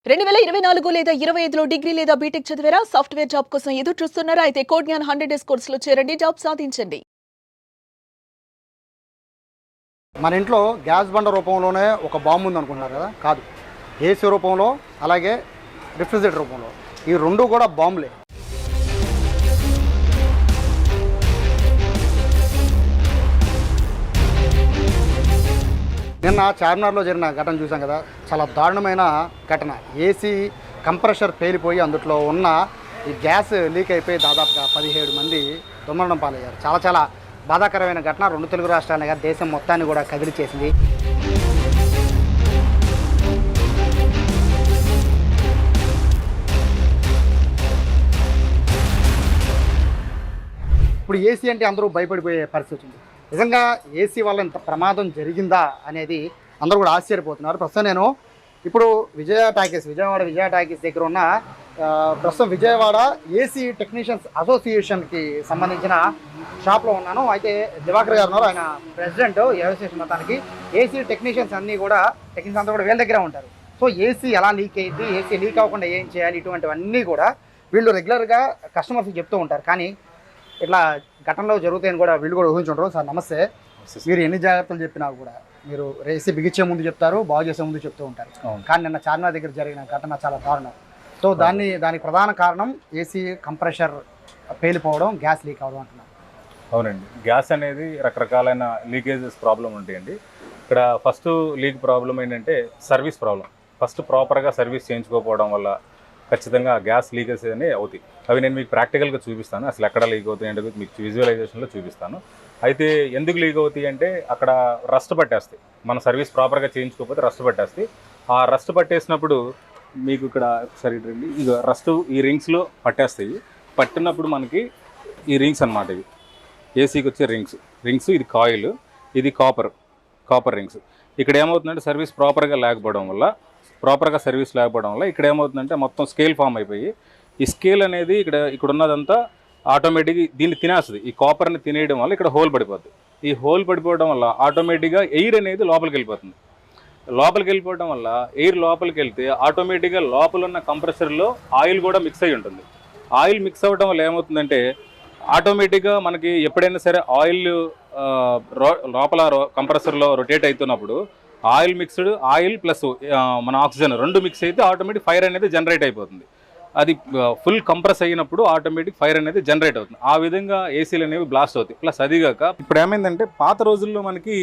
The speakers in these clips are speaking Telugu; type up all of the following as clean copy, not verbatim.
2024 లేదా 25లో డిగ్రీ లేదా బీటెక్ చదివారా? సాఫ్ట్‌వేర్ జాబ్ కోసం ఎదురు చూస్తున్నారా? అయితే కోడ్ జ్ఞాన్ 100 డేస్ కోర్సులో చేరండి, జాబ్ సాధించండి. మన ఇంట్లో గ్యాస్ బండ రూపంలోనే ఒక బాంబు ఉందనుకుంటున్నారు కదా? కాదు, ఏసీ రూపంలో, అలాగే రిఫ్రిజిరేటర్ రూపంలో, ఈ రెండు కూడా బాంబులే. నిన్న చార్మినార్లో జరిగిన ఘటన చూసాం కదా, చాలా దారుణమైన ఘటన. ఏసీ కంప్రెషర్ పేలిపోయి అందులో ఉన్న ఈ గ్యాస్ లీక్ అయిపోయి దాదాపుగా 17 మంది దుర్మరణం పాలయ్యారు. చాలా బాధాకరమైన ఘటన. రెండు తెలుగు రాష్ట్రాలనే కాదు, దేశం మొత్తాన్ని కూడా కదిలిచేసింది. ఇప్పుడు ఏసీ అంటే అందరూ భయపడిపోయే పరిస్థితి ఉంది. నిజంగా ఏసీ వల్ల ఇంత ప్రమాదం జరిగిందా అనేది అందరూ కూడా ఆశ్చర్యపోతున్నారు. ప్రస్తుతం నేను ఇప్పుడు విజయవాడ విజయ టాకీస్ దగ్గర ఉన్న ప్రస్తుతం విజయవాడ ఏసీ టెక్నీషియన్స్ అసోసియేషన్కి సంబంధించిన షాప్లో ఉన్నాను. అయితే దివాకర్ గారు ఉన్నారు, ఆయన ప్రెసిడెంట్ అసోసియేషన్ మొత్తానికి. ఏసీ టెక్నీషియన్స్ అంతా కూడా వీళ్ళ దగ్గర ఉంటారు. సో ఏసీ ఎలా లీక్ అయ్యింది, ఏసీ లీక్ అవ్వకుండా ఏం చేయాలి, ఇటువంటివన్నీ కూడా వీళ్ళు రెగ్యులర్గా కస్టమర్స్కి చెప్తూ ఉంటారు. కానీ ఇట్లా ఘటనలో జరుగుతాయని కూడా వీళ్ళు కూడా ఊహించుంటారు. సార్ నమస్తే. మీరు ఎన్ని జాగ్రత్తలు చెప్పినా కూడా మీరు ఏసీ బిగించే ముందు చెప్తారు, బాగు చేసే ముందు చెప్తూ ఉంటారు. కానీ నిన్న చార్మినార్ దగ్గర జరిగిన ఘటన చాలా దారుణం. సో దానికి ప్రధాన కారణం ఏసీ కంప్రెషర్ పేలిపోవడం, గ్యాస్ లీక్ అవ్వడం అంటున్నారు. అవునండి, గ్యాస్ అనేది రకరకాలైన లీకేజెస్ ప్రాబ్లం ఉంటాయండి. ఇక్కడ ఫస్ట్ లీక్ ప్రాబ్లం ఏంటంటే సర్వీస్ ప్రాబ్లం. ఫస్ట్ ప్రాపర్గా సర్వీస్ చేయించుకోకపోవడం వల్ల ఖచ్చితంగా గ్యాస్ లీకేజ్ అనేవి అవుతాయి. అవి నేను మీకు ప్రాక్టికల్గా చూపిస్తాను, అసలు ఎక్కడ లీక్ అవుతాయి అంటే మీకు విజువలైజేషన్లో చూపిస్తాను. అయితే ఎందుకు లీక్ అవుతాయి అంటే అక్కడ రస్ట్ పట్టేస్తాయి. మన సర్వీస్ ప్రాపర్గా చేయించుకోకపోతే రస్ట్ పట్టేస్తాయి. ఆ రస్ట్ పట్టేసినప్పుడు మీకు ఇక్కడ ఒకసారి రండి, ఇక రస్ట్ ఈ రింగ్స్లో పట్టేస్తాయి. పట్టినప్పుడు మనకి ఈ రింగ్స్ అనమాట, ఇవి ఏసీకి వచ్చే రింగ్స్. ఇది కాయిల్, ఇది కాపర్ రింగ్స్. ఇక్కడ ఏమవుతుందంటే సర్వీస్ ప్రాపర్గా సర్వీస్ లేకపోవడం వల్ల ఇక్కడ ఏమవుతుందంటే మొత్తం స్కేల్ ఫామ్ అయిపోయి, ఈ స్కేల్ అనేది ఇక్కడ ఉన్నదంతా ఆటోమేటిక్గా దీన్ని తినేస్తుంది. ఈ కాపర్ని తినేయడం వల్ల ఇక్కడ హోల్ పడిపోతుంది. ఈ హోల్ పడిపోవడం వల్ల ఆటోమేటిక్గా ఎయిర్ అనేది లోపలికి వెళ్ళిపోతుంది. వెళ్ళిపోవడం వల్ల ఎయిర్ లోపలికి వెళ్తే ఆటోమేటిక్గా లోపల ఉన్న కంప్రెసర్లో ఆయిల్ కూడా మిక్స్ అయి ఉంటుంది. ఆయిల్ మిక్స్ అవ్వడం వల్ల ఏమవుతుందంటే ఆటోమేటిక్గా మనకి ఎప్పుడైనా సరే ఆయిల్ లోపల కంప్రెసర్లో రొటేట్ అవుతున్నప్పుడు ఆయిల్ ప్లస్ మన ఆక్సిజన్ రెండు మిక్స్ అయితే ఆటోమేటిక్ ఫైర్ అనేది జనరేట్ అయిపోతుంది. అది ఫుల్ కంప్రెస్ అయినప్పుడు ఆటోమేటిక్ ఫైర్ అనేది జనరేట్ అవుతుంది. ఆ విధంగా ఏసీలు అనేవి బ్లాస్ట్ అవుతాయి. ప్లస్ అదిగాక ఇప్పుడు ఏమైందంటే పాత రోజుల్లో మనకి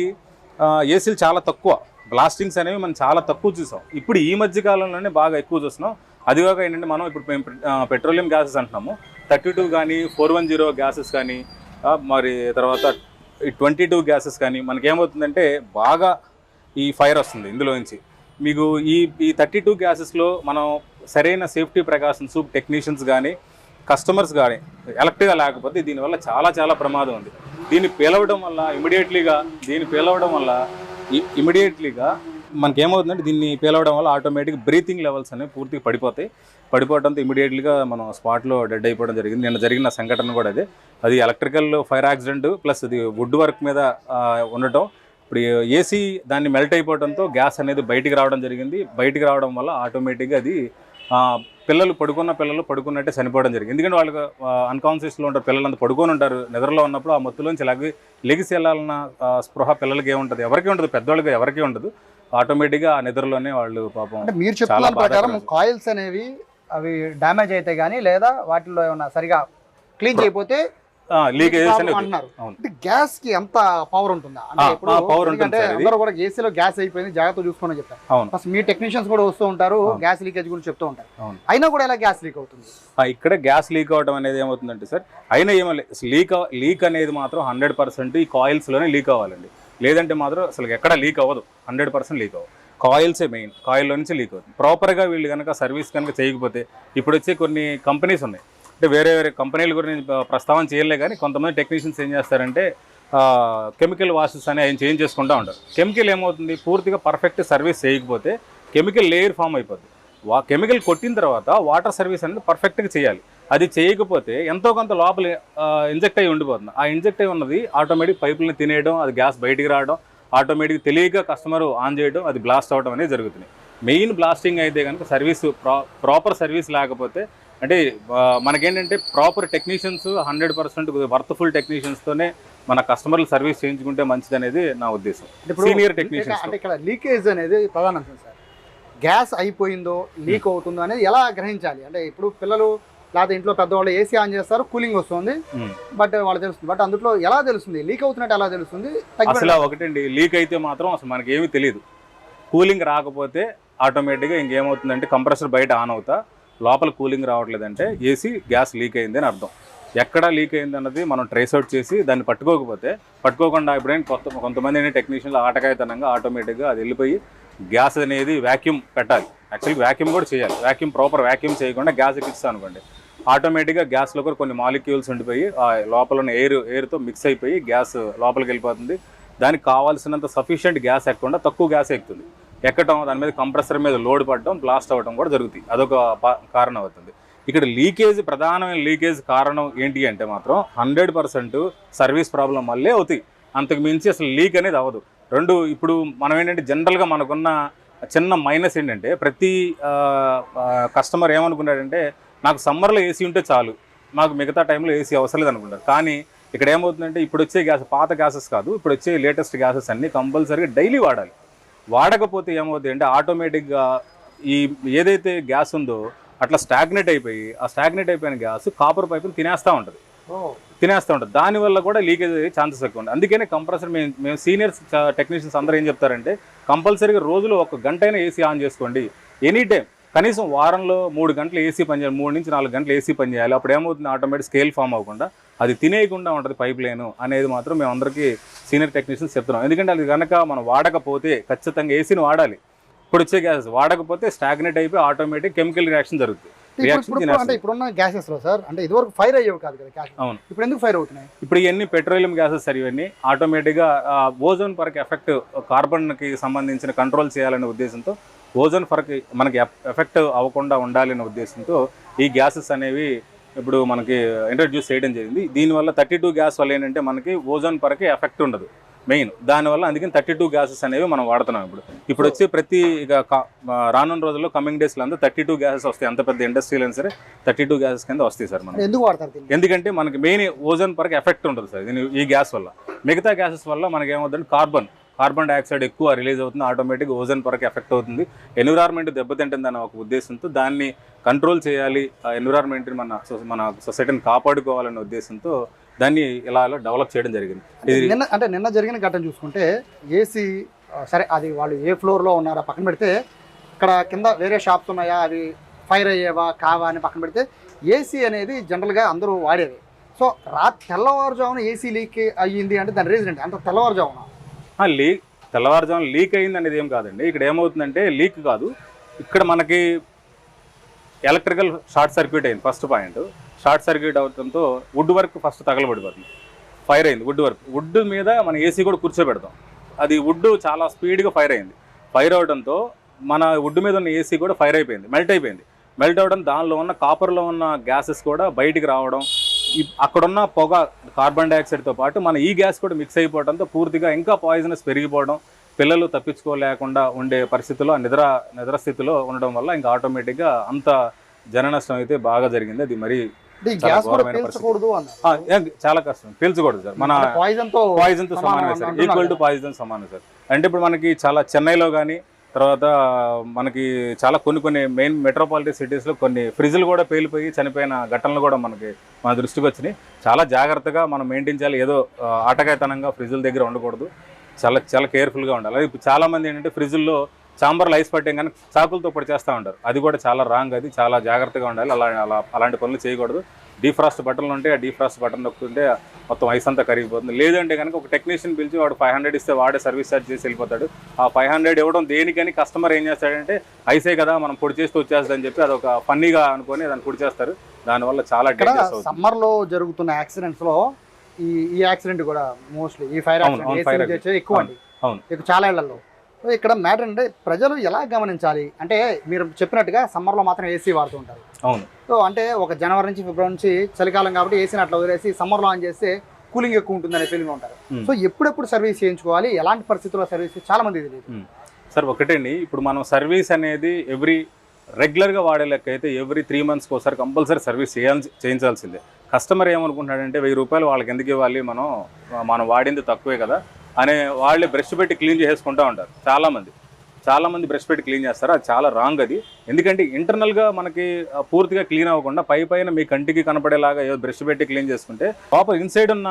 ఏసీలు చాలా తక్కువ, బ్లాస్టింగ్స్ అనేవి మనం చాలా తక్కువ చూసాం. ఇప్పుడు ఈ మధ్య కాలంలోనే బాగా ఎక్కువ చూస్తున్నాం. అదిగాక ఏంటంటే మనం ఇప్పుడు మేము పెట్రోలియం గ్యాసెస్ అంటున్నాము, 32 కానీ 410 గ్యాసెస్ కానీ మరి తర్వాత 22 గ్యాసెస్ కానీ మనకేమవుతుందంటే బాగా ఈ ఫైర్ వస్తుంది ఇందులోంచి. మీకు ఈ 32 గ్యాసెస్లో మనం సరైన సేఫ్టీ ప్రికాషన్స్ టెక్నీషియన్స్ కానీ కస్టమర్స్ కానీ ఎలక్ట్గా లేకపోతే దీనివల్ల చాలా ప్రమాదం ఉంది. దీన్ని పేలవడం వల్ల ఇమీడియట్లీగా మనకేమవుతుందంటే దీన్ని పేలవడం వల్ల ఆటోమేటిక్ బ్రీతింగ్ లెవెల్స్ అనేవి పూర్తిగా పడిపోవడంతో ఇమీడియట్లీగా మనం స్పాట్లో డెడ్ అయిపోవడం జరిగింది. నిన్న జరిగిన సంఘటన కూడా అది ఎలక్ట్రికల్ ఫైర్ యాక్సిడెంట్ ప్లస్ ఇది వుడ్ వర్క్ మీద ఉండటం. ఇప్పుడు ఏసీ దాన్ని మెల్ట్ అయిపోవడంతో గ్యాస్ అనేది బయటికి రావడం జరిగింది. బయటికి రావడం వల్ల ఆటోమేటిక్గా అది పిల్లలు పడుకున్నట్టే చనిపోవడం జరిగింది. ఎందుకంటే వాళ్ళకి అన్కాన్షియస్లో ఉంటారు, పిల్లలంతా పడుకొని ఉంటారు. నిద్రలో ఉన్నప్పుడు ఆ మత్తులోంచి లెగిసి వెళ్ళాలన్న స్పృహ పిల్లలకి ఏముంటుంది, ఎవరికీ ఉండదు, పెద్దవాళ్ళకి ఎవరికీ ఉండదు. ఆటోమేటిక్గా ఆ నిద్రలోనే వాళ్ళు పాపం. అంటే మీరు చెప్తున్న ప్రకారం కాయిల్స్ అనేవి అవి డ్యామేజ్ అయితే కానీ లేదా వాటిలో ఏమన్నా సరిగా క్లీన్ చేయకపోతే లీకేజెస్ అంటున్నారు. గ్యాస్ కి ఎంత పవర్ ఉంటుందా? అంటే అందరూ కూడా ఏసీలో గ్యాస్ అయిపోయింది, జాగ్రత్త చూసుకోమని చెప్తారు. ఫస్ట్ మీ టెక్నీషియన్స్ కూడా వస్తూ ఉంటారు, గ్యాస్ లీకేజ్ గురించి చెప్తూ ఉంటారు. అయినా కూడా ఎలా గ్యాస్ లీక్ అవుతుంది? ఇక్కడ గ్యాస్ లీక్ అవడం అనేది ఏమవుతుందంటే సార్, అయినా ఏమో లీక్ అనేది మాత్రం 100% ఈ కాయిల్స్ లోనే లీక్ అవ్వాలండి. లేదంటే మాత్రం అసలు ఎక్కడ లీక్ అవ్వదు, 100% లీక్ అవ్వదు. కాయిల్సే మెయిన్, కాయిల్లో నుంచి లీక్ అవుతుంది. ప్రాపర్గా వీళ్ళు కనుక సర్వీస్ కనుక చేయకపోతే, ఇప్పుడు వచ్చే కొన్ని కంపెనీస్ ఉన్నాయి, అంటే వేరే కంపెనీల గురించి ప్రస్తావన చేయలే కానీ కొంతమంది టెక్నీషియన్స్ ఏం చేస్తారంటే కెమికల్ వాషెస్ అని ఆయన చేంజ్ చేసుకుంటూ ఉంటారు. కెమికల్ ఏమవుతుంది, పూర్తిగా పర్ఫెక్ట్ సర్వీస్ చేయకపోతే కెమికల్ లేయర్ ఫామ్ అయిపోతుంది. కెమికల్ కొట్టిన తర్వాత వాటర్ సర్వీస్ అనేది పర్ఫెక్ట్గా చేయాలి. అది చేయకపోతే ఎంతో కొంత లోపల ఇంజెక్ట్ అయ్యి ఉండిపోతుంది. ఆ ఇంజెక్ట్ అయ్యి ఉన్నది ఆటోమేటిక్ పైపులను తినేయడం, అది గ్యాస్ బయటికి రావడం, ఆటోమేటిక్ తెలియక కస్టమర్ ఆన్ చేయడం, అది బ్లాస్ట్ అవ్వడం అనేది జరుగుతుంది. మెయిన్ బ్లాస్టింగ్ అయితే కనుక సర్వీస్ ప్రాపర్ సర్వీస్ లేకపోతే అంటే మనకేంటంటే ప్రాపర్ టెక్నీషియన్స్ 100% వర్త్ఫుల్ టెక్నీషియన్స్తోనే మన కస్టమర్లు సర్వీస్ చేయించుకుంటే మంచిది అనేది నా ఉద్దేశం. సీనియర్ టెక్నీషియన్స్ అంటే ఇక్కడ లీకేజ్ అనేది ప్రధాన అంశం సార్. గ్యాస్ అయిపోయిందో లీక్ అవుతుందో అనేది ఎలా గ్రహించాలి? అంటే ఇప్పుడు పిల్లలు లేదా ఇంట్లో పెద్దవాళ్ళు ఏసీ ఆన్ చేస్తారు, కూలింగ్ వస్తుంది, బట్ వాళ్ళు తెలుస్తుంది, బట్ అందులో ఎలా తెలుస్తుంది లీక్ అవుతున్నట్టు ఎలా తెలుస్తుంది? అసలు ఒకటండి, లీక్ అయితే మాత్రం అసలు మనకి ఏమీ తెలియదు. కూలింగ్ రాకపోతే ఆటోమేటిక్గా ఇంకేమవుతుందంటే కంప్రెసర్ బయట ఆన్ అవుతా లోపల కూలింగ్ రావట్లేదంటే ఏసీ గ్యాస్ లీక్ అయింది అని అర్థం. ఎక్కడ లీక్ అయింది అన్నది మనం ట్రేస్ అవుట్ చేసి దాన్ని పట్టుకోకుండా ఇప్పుడైనా కొంతమంది టెక్నీషియన్లు ఆటకాయతనంగా ఆటోమేటిక్గా అది వెళ్ళిపోయి గ్యాస్ అనేది వ్యాక్యూమ్ పెట్టాలి. యాక్చువల్లీ వ్యాక్యూమ్ కూడా చేయాలి. ప్రాపర్ వ్యాక్యూమ్ చేయకుండా గ్యాస్ ఎక్కిస్తాను అనుకోండి, ఆటోమేటిక్గా గ్యాస్లో కూడా కొన్ని మాలిక్యూల్స్ ఉండిపోయి లోపల ఉన్న ఎయిర్తో మిక్స్ అయిపోయి గ్యాస్ లోపలికి వెళ్ళిపోతుంది. దానికి కావాల్సినంత సఫిషియెంట్ గ్యాస్ ఎక్కకుండా తక్కువ గ్యాస్ ఎక్కుతుంది. ఎక్కడం దాని మీద కంప్రెసర్ మీద లోడ్ పడడం, బ్లాస్ట్ అవ్వడం కూడా జరుగుతుంది. అదొక కారణం అవుతుంది. ఇక్కడ ప్రధానమైన లీకేజ్ కారణం ఏంటి అంటే మాత్రం 100% సర్వీస్ ప్రాబ్లం వల్లే అవుతాయి. అంతకు మించి అసలు లీక్ అనేది అవ్వదు. ఇప్పుడు మనం ఏంటంటే జనరల్గా మనకున్న చిన్న మైనస్ ఏంటంటే ప్రతి కస్టమర్ ఏమనుకున్నాడంటే నాకు సమ్మర్లో ఏసీ ఉంటే చాలు, మాకు మిగతా టైంలో ఏసీ అవసరం లేదు అనుకుంటారు. కానీ ఇక్కడ ఏమవుతుందంటే ఇప్పుడు వచ్చే గ్యాస్ పాత గ్యాసెస్ కాదు, ఇప్పుడు వచ్చే లేటెస్ట్ గ్యాసెస్ అన్నీ కంపల్సరీగా డైలీ వాడాలి. వాడకపోతే ఏమవుతుంది అంటే ఆటోమేటిక్గా ఈ ఏదైతే గ్యాస్ ఉందో అట్లా స్టాగ్నేట్ అయిపోయిన గ్యాస్ కాపర్ పైపుని తినేస్తూ ఉంటుంది. దానివల్ల కూడా లీకేజ్ అయ్యే ఛాన్సెస్ ఎక్కువ ఉంటుంది. అందుకనే కంప్రెసర్ మేము సీనియర్స్ టెక్నీషియన్స్ అందరూ ఏం చెప్తారంటే కంపల్సరీగా రోజులో 1 గంట అయినా ఏసీ ఆన్ చేసుకోండి. ఎనీ టైం కనీసం వారంలో 3 గంటలు ఏసీ పనిచేయాలి, 3 నుంచి 4 గంటలు ఏసీ పనిచేయాలి. అప్పుడు ఏమవుతుంది, ఆటోమేటిక్ స్కేల్ ఫామ్ అవ్వకుండా అది తినేయకుండా ఉంటుంది పైప్ లైన్ అనేది మాత్రం మేము అందరికీ సీనియర్ టెక్నీషియన్స్ చెప్తున్నాం. ఎందుకంటే అది కనుక మనం వాడకపోతే ఖచ్చితంగా ఏసీని వాడాలి. ఇప్పుడు వచ్చే గ్యాస్ వాడకపోతే స్టాగ్నేట్ అయిపోయి ఆటోమేటిక్ కెమికల్ రియాక్షన్ జరుగుతుంది. అంటే ఇప్పుడున్న గ్యాసెస్ లో సార్ అంటే ఇదివరకు ఫైర్ అయ్యేవి కాదు కదా గ్యాస్. అవును. ఇప్పుడు ఎందుకు ఫైర్ అవుతున్నాయి? ఇప్పుడు ఇవన్నీ పెట్రోలియం గ్యాసెస్ ఇవన్నీ ఆటోమేటిక్గా ఓజోన్ పొరకి ఎఫెక్ట్, కార్బన్కి సంబంధించిన కంట్రోల్ చేయాలనే ఉద్దేశంతో ఓజోన్ పొరకి మనకి ఎఫెక్ట్ అవ్వకుండా ఉండాలనే ఉద్దేశంతో ఈ గ్యాసెస్ అనేవి ఇప్పుడు మనకి ఇంట్రడ్యూస్ చేయడం జరిగింది. దీనివల్ల 32 గ్యాస్ వల్ల ఏంటంటే మనకి ఓజోన్ పొరకి ఎఫెక్ట్ ఉండదు మెయిన్. దానివల్ల అందుకని 32 గ్యాసెస్ అనేవి మనం వాడుతున్నాం. ఇప్పుడు వచ్చి ప్రతి రానున్న రోజుల్లో కమింగ్ డేస్లో అంతా 32 గ్యాసెస్ వస్తాయి. అంత పెద్ద ఇండస్ట్రీలు అయినా సరే 32 గ్యాసెస్ కింద వస్తాయి సార్. మనం ఎందుకు వాడతారు? ఎందుకంటే మనకి మెయిన్ ఓజోన్ పొరకి ఎఫెక్ట్ ఉండదు సార్ ఈ గ్యాస్ వల్ల. మిగతా గ్యాసెస్ వల్ల మనకి ఏమవుతుందంటే కార్బన్ డైఆక్సైడ్ ఎక్కువ రిలీజ్ అవుతుంది, ఆటోమేటిక్ ఓజోన్ పొరకి ఎఫెక్ట్ అవుతుంది, ఎన్విరాన్మెంట్ దెబ్బతింటుందన్న ఒక ఉద్దేశంతో దాన్ని కంట్రోల్ చేయాలి, ఎన్విరాన్మెంట్ని మన సొసైటీని కాపాడుకోవాలనే ఉద్దేశంతో దాన్ని ఇలా డెవలప్ చేయడం జరిగింది. నిన్న జరిగిన ఘటన చూసుకుంటే ఏసీ సరే అది వాళ్ళు ఏ ఫ్లోర్లో ఉన్నారా పక్కన పెడితే, ఇక్కడ కింద వేరే షాప్స్ ఉన్నాయా అవి ఫైర్ అయ్యేవా కావా అని పక్కన పెడితే ఏసీ అనేది జనరల్గా అందరూ వాడేవి. సో తెల్లవారుజామున ఏసీ లీక్ అయ్యింది అంటే దాని రీజన్ ఏంటి? అంత తెల్లవారుజామున లీక్ అయింది అనేది ఏం కాదండి. ఇక్కడ ఏమవుతుందంటే లీక్ కాదు, ఇక్కడ మనకి ఎలక్ట్రికల్ షార్ట్ సర్క్యూట్ అయింది. ఫస్ట్ పాయింట్ షార్ట్ సర్క్యూట్ అవడంతో వుడ్ వర్క్ ఫస్ట్ తగలబడిపోతుంది. ఫైర్ అయింది వుడ్ మీద మన ఏసీ కూడా కూర్చోబెడతాం. అది వుడ్ చాలా స్పీడ్గా ఫైర్ అయింది. ఫైర్ అవడంతో మన వుడ్ మీద ఉన్న ఏసీ కూడా ఫైర్ అయిపోయింది, మెల్ట్ అవడం, దానిలో ఉన్న కాపర్లో ఉన్న గ్యాసెస్ కూడా బయటికి రావడం, అక్కడున్న పొగ కార్బన్ డైఆక్సైడ్తో పాటు మన ఈ గ్యాస్ కూడా మిక్స్ అయిపోవడంతో పూర్తిగా ఇంకా పాయిజనస్ పెరిగిపోవడం, పిల్లలు తప్పించుకోలేకుండా ఉండే పరిస్థితిలో నిద్ర స్థితిలో ఉండడం వల్ల ఇంకా ఆటోమేటిక్గా అంత జన నష్టం అయితే బాగా జరిగింది. అది మరి చాలా కష్టం, పీల్చకూడదు సార్. మన పాయిజన్తో సమానమే సార్, ఈక్వల్ టు పాయిజన్ సమానం సార్. అంటే ఇప్పుడు మనకి చాలా చెన్నైలో కానీ తర్వాత మనకి చాలా కొన్ని మెయిన్ మెట్రోపాలిటన్ సిటీస్లో కొన్ని ఫ్రిడ్జ్లు కూడా పేలిపోయి చనిపోయిన ఘటనలు కూడా మన దృష్టికి వచ్చినాయి. చాలా జాగ్రత్తగా మనం మెయింటైన్ చేయాలి. ఏదో ఆటకాయతనంగా ఫ్రిడ్జ్ల దగ్గర ఉండకూడదు, చాలా కేర్ఫుల్గా ఉండాలి. ఇప్పుడు చాలామంది ఏంటంటే ఫ్రిడ్జ్ల్లో చాంబర్లు ఐస్ పట్టే కానీ చాకులతో పొడి చేస్తూ ఉంటారు. అది కూడా చాలా రాంగ్, అది చాలా జాగ్రత్తగా ఉండాలి. అలాంటి పనులు చేయకూడదు. డీఫ్రాస్ట్ బటన్లు ఉంటే ఆ డీఫ్రాస్ట్ బటన్ నొక్కుంటే మొత్తం ఐస్ అంతా కరిగిపోతుంది. లేదంటే కనుక ఒక టెక్నీషియన్ పిలిచి వాడు 500 ఇస్తే వాడే సర్వీస్ ఛార్జ్ చేసి వెళ్ళిపోతాడు. ఆ 500 ఇవ్వడం దేనికని కస్టమర్ ఏం చేస్తాడంటే ఐసే కదా మనం పొడి చేస్తూ వచ్చేస్తుందని చెప్పి అదొక ఫన్నీగా అనుకొని దాన్ని పొడి చేస్తారు. దానివల్ల చాలా డేంజరస్ అవుతుంది. సమ్మర్లో జరుగుతున్న యాక్సిడెంట్స్లో ఈ యాక్సిడెంట్ కూడా మోస్ట్లీ ఈ ఫైర్ ఎక్కువ అండి. చాలా ఏళ్లలో. సో ఇక్కడ మ్యాటర్ అంటే ప్రజలు ఎలా గమనించాలి అంటే మీరు చెప్పినట్టుగా సమ్మర్లో మాత్రం ఏసీ వాడుతూ ఉంటారు. అవును. సో అంటే ఒక జనవరి నుంచి ఫిబ్రవరి నుంచి చలికాలం కాబట్టి ఏసీని అట్లా వదిలేసి సమ్మర్లో ఆన్ చేస్తే కూలింగ్ ఎక్కువ ఉంటుంది అనే ఫీలింగ్ ఉంటారు. సో ఎప్పుడెప్పుడు సర్వీస్ చేయించుకోవాలి, ఎలాంటి పరిస్థితుల్లో సర్వీస్ చాలా మంది తెలియదు సార్ ఒకటండి, ఇప్పుడు మనం సర్వీస్ అనేది రెగ్యులర్గా వాడే లెక్క అయితే ఎవ్రీ 3 monthsకి ఒకసారి కంపల్సరీ సర్వీస్ చేయించాల్సిందే. కస్టమర్ ఏమనుకుంటున్నాడంటే 1000 రూపాయలు వాళ్ళకి ఎందుకు ఇవ్వాలి, మనం వాడింది తక్కువే కదా అనే వాళ్ళే బ్రష్ పెట్టి క్లీన్ చేసుకుంటూ ఉంటారు. చాలామంది బ్రష్ పెట్టి క్లీన్ చేస్తారు. అది చాలా రాంగ్. అది ఎందుకంటే ఇంటర్నల్గా మనకి పూర్తిగా క్లీన్ అవ్వకుండా పైన మీ కంటికి కనపడేలాగా ఏదో బ్రష్ పెట్టి క్లీన్ చేసుకుంటే ఇన్సైడ్ ఉన్న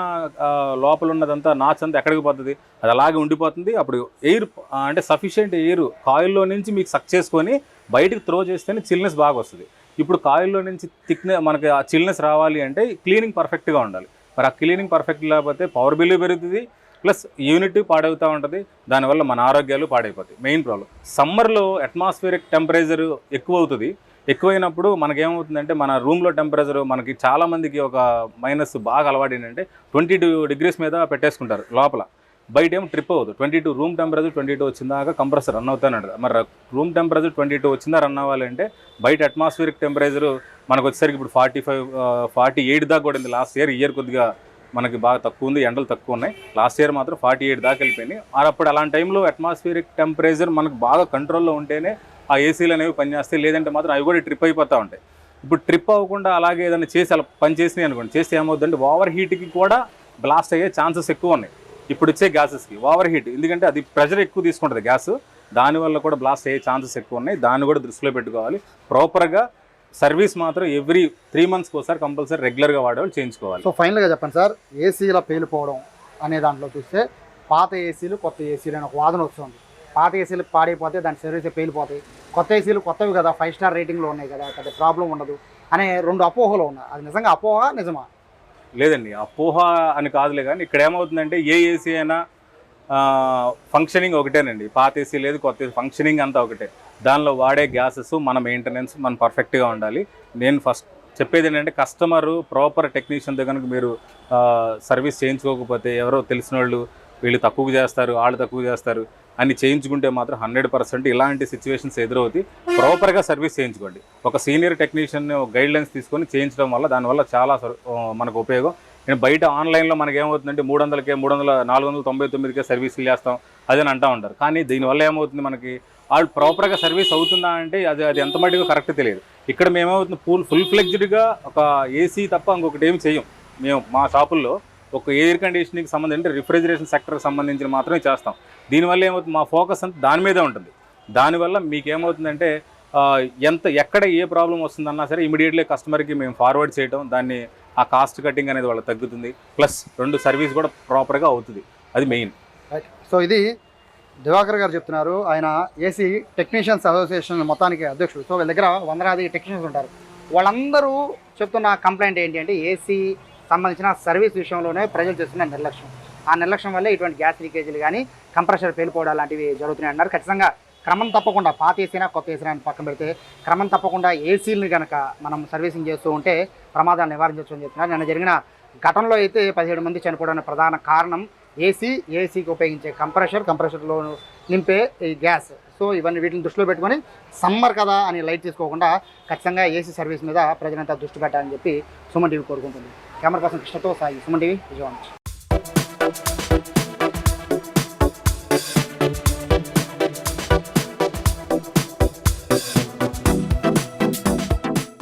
లోపల ఉన్నదంతా నాచ్ అంతా ఎక్కడికి పోతుంది, అది అలాగే ఉండిపోతుంది. అప్పుడు ఎయిర్ అంటే సఫిషియెంట్ ఎయిర్ కాయిల్లో నుంచి మీకు సక్ చేసుకొని బయటికి త్రో చేస్తేనే చిల్నెస్ బాగా వస్తుంది. ఇప్పుడు కాయిల్లో నుంచి మనకి ఆ చిల్నెస్ రావాలి అంటే క్లీనింగ్ పర్ఫెక్ట్గా ఉండాలి. మరి ఆ క్లీనింగ్ పర్ఫెక్ట్ లేకపోతే పవర్ బిల్లు పెరుగుతుంది, ప్లస్ యూనిట్ పాడవుతూ ఉంటుంది. దానివల్ల మన ఆరోగ్యాలు పాడైపోతాయి. మెయిన్ ప్రాబ్లం సమ్మర్లో అట్మాస్ఫియరిక్ టెంపరేచర్ ఎక్కువైనప్పుడు మనకేమవుతుందంటే మన రూమ్లో టెంపరేచర్ మనకి చాలామందికి ఒక మైనస్ బాగా అలవాటు ఏంటంటే 22 degrees మీద పెట్టేసుకుంటారు లోపల. బయట ఏమో ట్రిప్ అవ్వదు. 22 రూమ్ టెంపరేచర్ 22 వచ్చిందాక కంప్రెసర్ రన్ అవుతానే ఉంటుంది. మరి రూమ్ టెంపరేచర్ 22 వచ్చిందా రన్ అవ్వాలంటే బయట అట్మాస్ఫియరిక్ టెంపరేచర్ మనకు వచ్చేసరికి ఇప్పుడు 48 దాకా కూడా ఉంది. లాస్ట్ ఇయర్ కొద్దిగా మనకి బాగా తక్కువ ఉంది, ఎండలు తక్కువ ఉన్నాయి. లాస్ట్ ఇయర్ మాత్రం 48 దాకా వెళ్ళిపోయినాయి. అప్పుడు అలాంటి టైంలో అట్మాస్ఫియరిక్ టెంపరేచర్ మనకు బాగా కంట్రోల్లో ఉంటేనే ఆ ఏసీలు అనేవి పనిచేస్తాయి. లేదంటే మాత్రం అవి కూడా ట్రిప్ అయిపోతూ ఉంటాయి. ఇప్పుడు ట్రిప్ అవ్వకుండా అలాగే ఏదైనా చేసి అలా పని చేసినాయి అనుకోండి, చేస్తే ఏమవుతుందంటే ఓవర్ హీట్కి కూడా బ్లాస్ట్ అయ్యే ఛాన్సెస్ ఎక్కువ ఉన్నాయి. ఇప్పుడు వచ్చే గ్యాసెస్కి ఓవర్ హీట్, ఎందుకంటే అది ప్రెషర్ ఎక్కువ తీసుకుంటుంది గ్యాస్, దానివల్ల కూడా బ్లాస్ట్ అయ్యే ఛాన్సెస్ ఎక్కువ ఉన్నాయి. దాన్ని కూడా దృష్టిలో పెట్టుకోవాలి. ప్రాపర్గా సర్వీస్ మాత్రం ఎవ్రీ 3 monthsకి ఒకసారి కంపల్సరీ రెగ్యులర్గా వాడేవాళ్ళు చేయించుకోవాలి. సో ఫైనల్గా చెప్పండి సార్, ఏసీల పేలిపోవడం అనే దాంట్లో చూస్తే పాత ఏసీలు కొత్త ఏసీలు అని ఒక వాదన వస్తుంది. పాత ఏసీలు పాడైపోతే దాని సర్వీస్ పేలిపోతాయి, కొత్త ఏసీలు కొత్తవి కదా 5 star రేటింగ్లో ఉన్నాయి కదా పెద్ద ప్రాబ్లం ఉండదు అనే 2 అపోహలు ఉన్నాయి. అది నిజంగా అపోహ నిజమా? లేదండి, అపోహ అని కాదులే. కానీ ఇక్కడ ఏమవుతుందంటే ఏ ఏసీ అయినా ఫంక్షనింగ్ ఒకటేనండి. పాత ఏసీ లేదు, కొత్త ఏసీ, ఫంక్షనింగ్ అంతా ఒకటే. దానిలో వాడే గ్యాసెస్ మన మెయింటెనెన్స్ మనం పర్ఫెక్ట్గా ఉండాలి. నేను ఫస్ట్ చెప్పేది ఏంటంటే కస్టమరు ప్రాపర్ టెక్నీషియన్ దగ్గర మీరు సర్వీస్ చేయించుకోకపోతే ఎవరో తెలిసిన వాళ్ళు వీళ్ళు తక్కువ చేస్తారు, వాళ్ళు తక్కువ చేస్తారు అని చేయించుకుంటే మాత్రం 100% ఇలాంటి సిచ్యువేషన్స్ ఎదురవుతాయి. ప్రాపర్గా సర్వీస్ చేయించుకోండి. ఒక సీనియర్ టెక్నీషియన్ గైడ్లైన్స్ తీసుకొని చేయించడం వల్ల దానివల్ల చాలా మనకు ఉపయోగం. నేను బయట ఆన్లైన్లో మనకి ఏమవుతుందంటే 300కే 499కే సర్వీసులు చేస్తాం అదని అంటూ ఉంటారు. కానీ దీనివల్ల ఏమవుతుంది, మనకి వాళ్ళు ప్రాపర్గా సర్వీస్ అవుతుందా అంటే అది ఎంత మటుకు కరెక్ట్ తెలియదు. ఇక్కడ మేమేమవుతుంది ఫుల్ ఫ్లెడ్జ్డ్గా ఒక ఏసీ తప్ప ఇంకొకటి ఏమి చేయం. మేము మా షాపుల్లో ఒక ఎయిర్ కండిషనింగ్కి సంబంధించి రిఫ్రిజిరేషన్ సెక్టర్కి సంబంధించి మాత్రమే చేస్తాం. దీనివల్ల ఏమవుతుంది, మా ఫోకస్ అంతా దాని మీదే ఉంటుంది. దానివల్ల మీకేమవుతుందంటే ఎక్కడ ఏ ప్రాబ్లం వస్తుందన్నా సరే ఇమీడియట్లీ కస్టమర్కి మేము ఫార్వర్డ్ చేయడం, దాన్ని ఆ కాస్ట్ కటింగ్ అనేది వాళ్ళకి తగ్గుతుంది. ప్లస్ 2 సర్వీస్ కూడా ప్రాపర్గా అవుతుంది. అది మెయిన్. రైట్. సో ఇది దివాకర్ గారు చెప్తున్నారు. ఆయన ఏసీ టెక్నీషియన్స్ అసోసియేషన్ మొత్తానికి అధ్యక్షుడు. సో వీళ్ళ దగ్గర 100 టెక్నీషియన్స్ ఉంటారు. వాళ్ళందరూ చెప్తున్న కంప్లైంట్ ఏంటి అంటే ఏసీ సంబంధించిన సర్వీస్ విషయంలోనే ప్రజలు చేస్తున్న నిర్లక్ష్యం. ఆ నిర్లక్ష్యం వల్లే ఇటువంటి గ్యాస్ లీకేజీలు కానీ కంప్రెషర్ పేలిపోవడం లాంటివి జరుగుతున్నాయి అన్నారు. ఖచ్చితంగా క్రమం తప్పకుండా పాత ఏసీనా కొత్త ఏసీనా అని పక్కన పెడితే క్రమం తప్పకుండా ఏసీలని కనుక మనం సర్వీసింగ్ చేస్తూ ఉంటే ప్రమాదాలు నివారించవచ్చు అని చెప్తున్నారు. నిన్న జరిగిన ఘటనలో అయితే 17 మంది చనిపోవడానికి ప్రధాన కారణం ఏసీకి ఉపయోగించే కంప్రెషర్లో నింపే ఈ గ్యాస్. సో వీటిని దృష్టిలో పెట్టుకొని సమ్మర్ కదా అని లైట్ తీసుకోకుండా ఖచ్చితంగా ఏసీ సర్వీస్ మీద ప్రజలంతా దృష్టి పెట్టాలని చెప్పి సుమన్ టీవీ కోరుకుంటుంది. కెమెరా పర్సన్ కృష్ణతో సాయి, సుమన్ టీవీ, విజయవాడ.